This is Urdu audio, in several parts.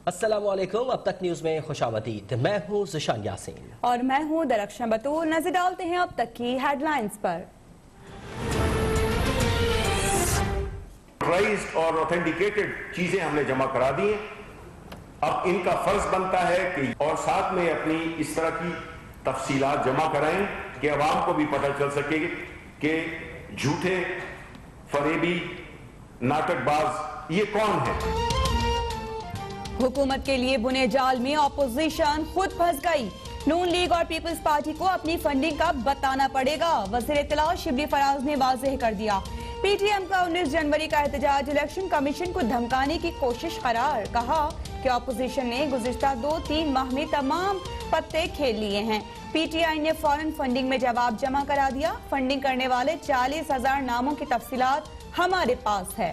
السلام علیکم، اب تک نیوز میں خوش آمدید۔ میں ہوں زشان یاسین اور میں ہوں درخشاں بطور۔ نظر ڈالتے ہیں اب تک کی ہیڈ لائنز پر۔ رائزڈ اور اوتھینٹیکیٹڈ چیزیں ہم نے جمع کرا دی ہیں۔ اب ان کا فرض بنتا ہے کہ اور ساتھ میں اپنی اس طرح کی تفصیلات جمع کرائیں کہ عوام کو بھی پتہ چل سکے کہ جھوٹے، فریبی، ناٹک باز یہ کون ہیں۔ حکومت کے لیے بنے جال میں اپوزیشن خود پھنس گئی۔ نون لیگ اور پیپلز پارٹی کو اپنی فنڈنگ کا بتانا پڑے گا، وزیر اطلاع شبلی فراز نے واضح کر دیا۔ پی ٹی ایم کا 19 جنوری کا احتجاج الیکشن کمیشن کو دھمکانے کی کوشش قرار۔ کہا کہ اپوزیشن نے گزشتہ 2-3 ماہ میں تمام پتے کھیل لیے ہیں۔ پی ٹی آئی نے فوراً فنڈنگ میں جواب جمع کرا دیا۔ فنڈنگ کرنے والے 40,000 ناموں کی تفصیلات ہمارے پاس ہے۔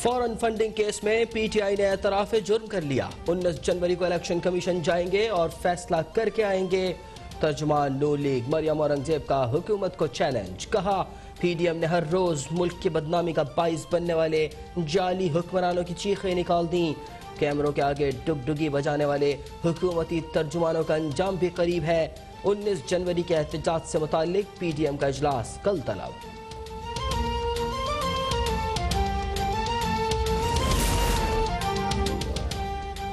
فوراً فنڈنگ کیس میں پی ٹی آئی نے اعتراف جرم کر لیا۔ 19 جنوری کو الیکشن کمیشن جائیں گے اور فیصلہ کر کے آئیں گے۔ ترجمان نون لیگ مریم اورنگزیب کا حکومت کو چیلنج۔ کہا پی ڈی ایم نے ہر روز ملک کی بدنامی کا باعث بننے والے جعلی حکمرانوں کی چیخیں نکال دیں۔ کیمروں کے آگے ڈگڈگی بجانے والے حکومتی ترجمانوں کا انجام بھی قریب ہے۔ 19 جنوری کے احتجاج سے متعلق پی ڈی ایم کا اجلاس کل طلب۔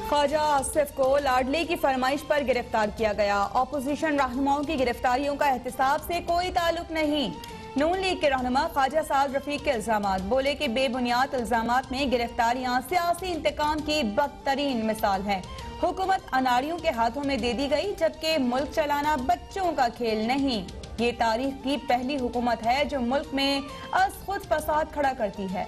خواجہ آصف کو لاڈلے کی فرمائش پر گرفتار کیا گیا۔ اپوزیشن رہنماؤں کی گرفتاریوں کا احتساب سے کوئی تعلق نہیں۔ نون لیگ کے رہنما خواجہ سعد رفیق کے الزامات، بولے کہ بے بنیاد الزامات میں گرفتاریاں سیاسی انتقام کی بدترین مثال ہے۔ حکومت اناڑیوں کے ہاتھوں میں دے دی گئی، جبکہ ملک چلانا بچوں کا کھیل نہیں۔ یہ تاریخ کی پہلی حکومت ہے جو ملک میں از خود فساد کھڑا کرتی ہے۔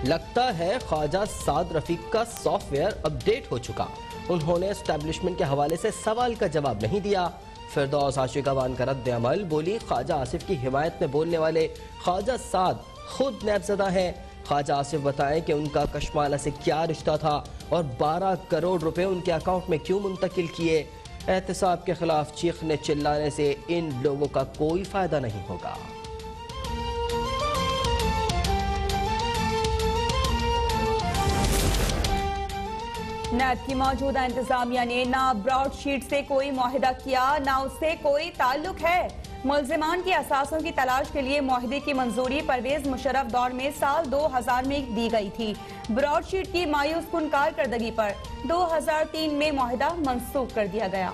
لگتا ہے خواجہ سعد رفیق کا سافٹ ویئر اپ ڈیٹ ہو چکا۔ انہوں نے اسٹیبلشمنٹ کے حوالے سے سوال کا جواب نہیں دیا۔ فردوس عاشقوان کا رد عمل، بولی خواجہ آصف کی حمایت میں بولنے والے خواجہ سعد خود نیب زدہ ہیں۔ خواجہ آصف بتائیں کہ ان کا کشمالہ سے کیا رشتہ تھا اور 12 کروڑ روپے ان کے اکاؤنٹ میں کیوں منتقل کیے۔ احتساب کے خلاف چیخنے چلانے سے ان لوگوں کا کوئی فائدہ نہیں ہوگا۔ نیب کی موجودہ انتظامیہ نے نہ براڈ شیٹ سے کوئی معاہدہ کیا، نہ اس سے کوئی تعلق ہے۔ ملزمان کی اثاثوں کی تلاش کے لیے معاہدے کی منظوری پرویز مشرف دور میں سال 2000 میں دی گئی تھی۔ براڈ شیٹ کی مایوس کن کارکردگی پر 2003 میں معاہدہ منسوخ کر دیا گیا۔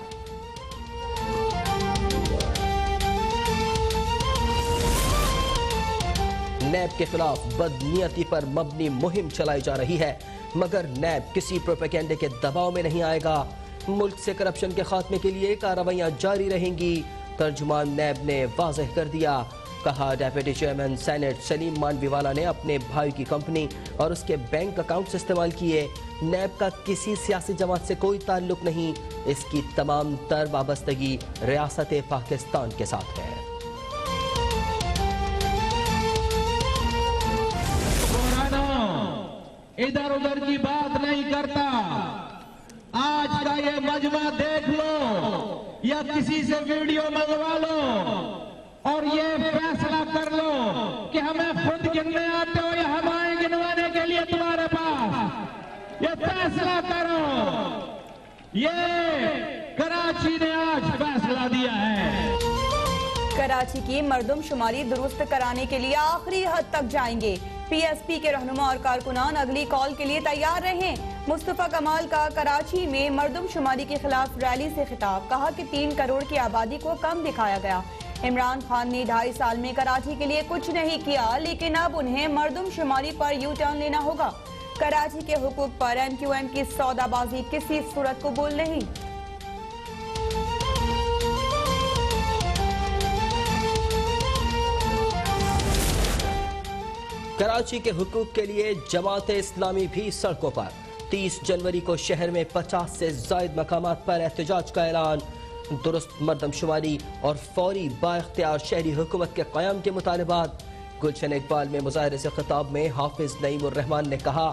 نیب کے خلاف بدنیتی پر مبنی مہم چلائی جا رہی ہے، مگر نیب کسی پروپیگنڈے کے دباؤ میں نہیں آئے گا۔ ملک سے کرپشن کے خاتمے کے لیے کارروائیاں جاری رہیں گی، ترجمان نیب نے واضح کر دیا۔ کہا ڈیپٹی چیئرمین سینیٹ سلیم مانوی والا نے اپنے بھائی کی کمپنی اور اس کے بینک اکاؤنٹس استعمال کیے۔ نیب کا کسی سیاسی جماعت سے کوئی تعلق نہیں، اس کی تمام تر وابستگی ریاست پاکستان کے ساتھ ہے۔ ادھر ادھر کی بات نہیں کرتا۔ آج کا یہ مجمع دیکھ لو یا کسی سے ویڈیو منگوا لو اور یہ فیصلہ کر لو کہ ہمیں خود گننے آتے ہو یا ہم آئیں گنوانے کے لیے تمہارے پاس۔ یہ فیصلہ کرو۔ یہ کراچی نے آج فیصلہ دیا ہے۔ کراچی کی مردم شماری درست کرانے کے لیے آخری حد تک جائیں گے۔ پی ایس پی کے رہنما اور کارکنان اگلی کال کے لیے تیار رہیں۔ مصطفیٰ کمال کا کراچی میں مردم شماری کے خلاف ریلی سے خطاب۔ کہا کہ 3 کروڑ کی آبادی کو کم دکھایا گیا۔ عمران خان نے 2.5 سال میں کراچی کے لیے کچھ نہیں کیا، لیکن اب انہیں مردم شماری پر یو ٹرن لینا ہوگا۔ کراچی کے حقوق پر ایم کیو ایم کی سودا بازی کسی صورت قبول نہیں۔ کراچی کے حقوق کے لیے جماعت اسلامی بھی سڑکوں پر۔ 30 جنوری کو شہر میں 50 سے زائد مقامات پر احتجاج کا اعلان۔ درست مردم شماری اور فوری با اختیار شہری حکومت کے قیام کے مطالبات۔ گلشن اقبال میں مظاہرے سے خطاب میں حافظ نعیم الرحمان نے کہا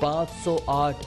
508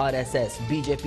RSS BJP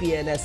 PNS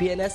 PNS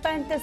35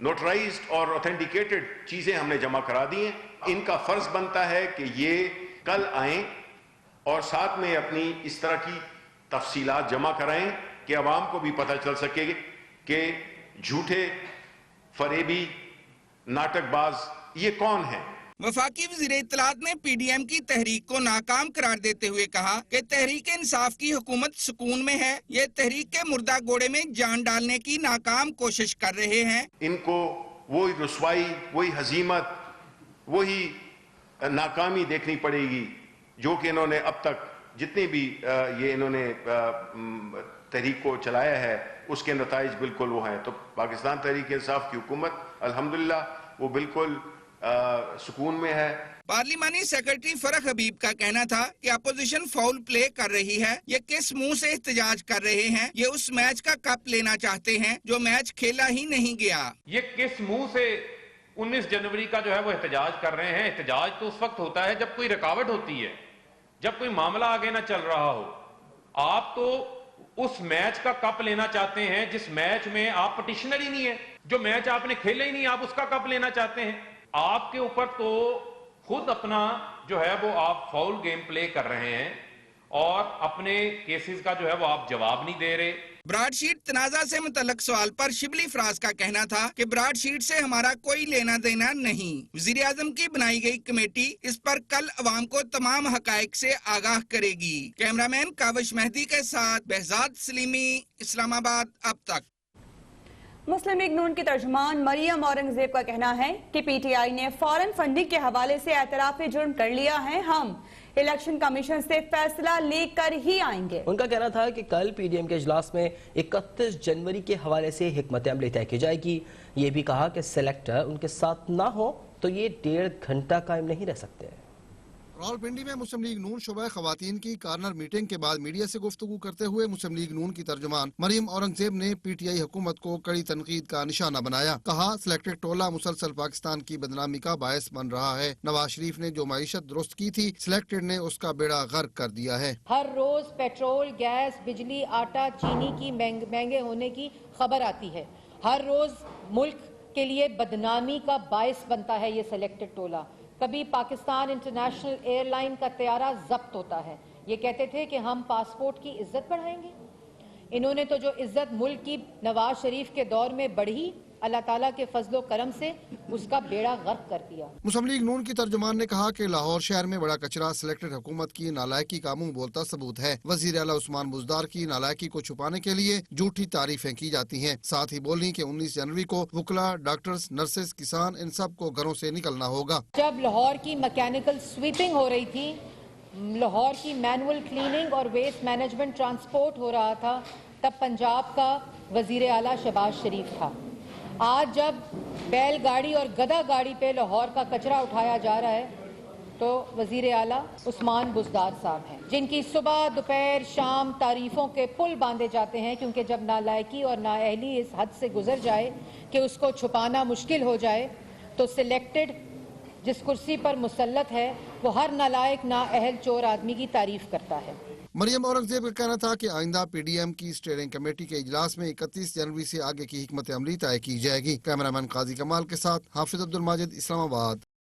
notarised اور اوتھینٹیکیٹڈ چیزیں ہم نے جمع کرا دی ہیں. ان کا فرض بنتا ہے کہ یہ کل آئیں اور ساتھ میں اپنی اس طرح کی تفصیلات جمع کرائیں کہ عوام کو بھی پتہ چل سکے کہ جھوٹے فریبی ناٹک باز یہ کون ہیں. وفاقی وزیر اطلاعات نے پی ڈی ایم کی تحریک کو ناکام قرار دیتے ہوئے کہا کہ تحریک انصاف کی حکومت سکون میں ہے. یہ تحریک کے مردہ گھوڑے میں جان ڈالنے کی ناکام کوشش کر رہے ہیں. ان کو وہی رسوائی، وہی ہزیمت، وہی ناکامی دیکھنی پڑے گی جو کہ انہوں نے اب تک جتنی بھی یہ انہوں نے تحریک کو چلایا ہے اس کے نتائج بالکل وہ ہیں. تو پاکستان تحریک انصاف کی حکومت الحمدللہ وہ بالکل سکون میں ہے. پارلیمانی سیکرٹری فرخ حبیب کا کہنا تھا کہ اپوزیشن فاؤل پلے کر رہی ہے. یہ کس منہ سے احتجاج کر رہے ہیں؟ یہ اس میچ کا کپ لینا چاہتے ہیں جو میچ کھیلا ہی نہیں گیا. یہ کس منہ سے 19 جنوری کا جو ہے وہ احتجاج کر رہے ہیں؟ احتجاج تو اس وقت ہوتا ہے جب کوئی رکاوٹ ہوتی ہے، جب کوئی معاملہ آگے نہ چل رہا ہو. آپ تو اس میچ کا کپ لینا چاہتے ہیں جس میچ میں آپ پٹیشنر ہی نہیں ہیں. جو میچ آپ نے کھیلا ہی نہیں آپ اس کا کپ لینا چاہتے ہیں. آپ کے اوپر تو خود اپنا جو ہے وہ آپ فاؤل گیم پلے کر رہے ہیں اور اپنے کیسز کا جو ہے وہ آپ جواب نہیں دے رہے. براڈ شیٹ تنازع سے متعلق سوال پر شبلی فراز کا کہنا تھا کہ براڈ شیٹ سے ہمارا کوئی لینا دینا نہیں. وزیر اعظم کی بنائی گئی کمیٹی اس پر کل عوام کو تمام حقائق سے آگاہ کرے گی. کیمرامین کاوش مہدی کے ساتھ بہزاد سلیمی، اسلام آباد. اب تک مسلم لیگ نون کی ترجمان مریم اورنگزیب کا کہنا ہے کہ پی ٹی آئی نے فارن فنڈنگ کے حوالے سے اعتراف جرم کر لیا ہے. ہم الیکشن کمیشن سے فیصلہ لے کر ہی آئیں گے. ان کا کہنا تھا کہ کل پی ڈی ایم کے اجلاس میں 31 جنوری کے حوالے سے حکمت عملی طے کی جائے گی. یہ بھی کہا کہ سلیکٹر ان کے ساتھ نہ ہو تو یہ 1.5 گھنٹہ قائم نہیں رہ سکتے. راولپنڈی میں مسلم لیگ نون شعبہ خواتین کی کارنر میٹنگ کے بعد میڈیا سے گفتگو کرتے ہوئے مسلم لیگ نون کی ترجمان مریم اورنگزیب نے پی ٹی آئی حکومت کو کڑی تنقید کا نشانہ بنایا. کہا سلیکٹڈ ٹولہ مسلسل پاکستان کی بدنامی کا باعث بن رہا ہے. نواز شریف نے جو معیشت درست کی تھی سلیکٹڈ نے اس کا بیڑا غرق کر دیا ہے. ہر روز پیٹرول، گیس، بجلی، آٹا، چینی کی مہنگے ہونے کی خبر آتی ہے. ہر روز ملک کے لیے بدنامی کا باعث بنتا ہے یہ سلیکٹڈ ٹولہ. کبھی پاکستان انٹرنیشنل ایئر لائن کا طیارہ ضبط ہوتا ہے. یہ کہتے تھے کہ ہم پاسپورٹ کی عزت بڑھائیں گے. انہوں نے تو جو عزت ملک کی نواز شریف کے دور میں بڑھی، اللہ تعالیٰ کے فضل و کرم سے اس کا بیڑا غرق کر دیا. مسلم لیگ نون کی ترجمان نے کہا کہ لاہور شہر میں بڑا کچرا سلیکٹڈ حکومت کی نالائکی کا منہ بولتا ثبوت ہے. وزیر اعلیٰ عثمان بزدار کی نالائکی کو چھپانے کے لیے جھوٹی تعریفیں کی جاتی ہیں. ساتھ ہی بولی کہ 19 جنوری کو وکلاء، ڈاکٹرز، نرسز، کسان ان سب کو گھروں سے نکلنا ہوگا. جب لاہور کی میکینیکل سویپنگ ہو رہی تھی، لاہور کی مینول کلیننگ اور ویسٹ مینجمنٹ ٹرانسپورٹ ہو رہا تھا، تب پنجاب کا وزیر اعلیٰ شہباز شریف تھا. آج جب بیل گاڑی اور گدا گاڑی پہ لاہور کا کچرا اٹھایا جا رہا ہے تو وزیر اعلیٰ عثمان بزدار صاحب ہیں، جن کی صبح دوپہر شام تعریفوں کے پل باندھے جاتے ہیں. کیونکہ جب نالائکی اور نااہلی اس حد سے گزر جائے کہ اس کو چھپانا مشکل ہو جائے تو سلیکٹڈ جس کرسی پر مسلط ہے وہ ہر نالائق نااہل چور آدمی کی تعریف کرتا ہے. مریم اورنگزیب کا کہنا تھا کہ آئندہ پی ڈی ایم کی اسٹیئرنگ کمیٹی کے اجلاس میں 31 جنوری سے آگے کی حکمت عملی طے کی جائے گی. کیمرامین قاضی کمال کے ساتھ حافظ عبد الماجد، اسلام آباد.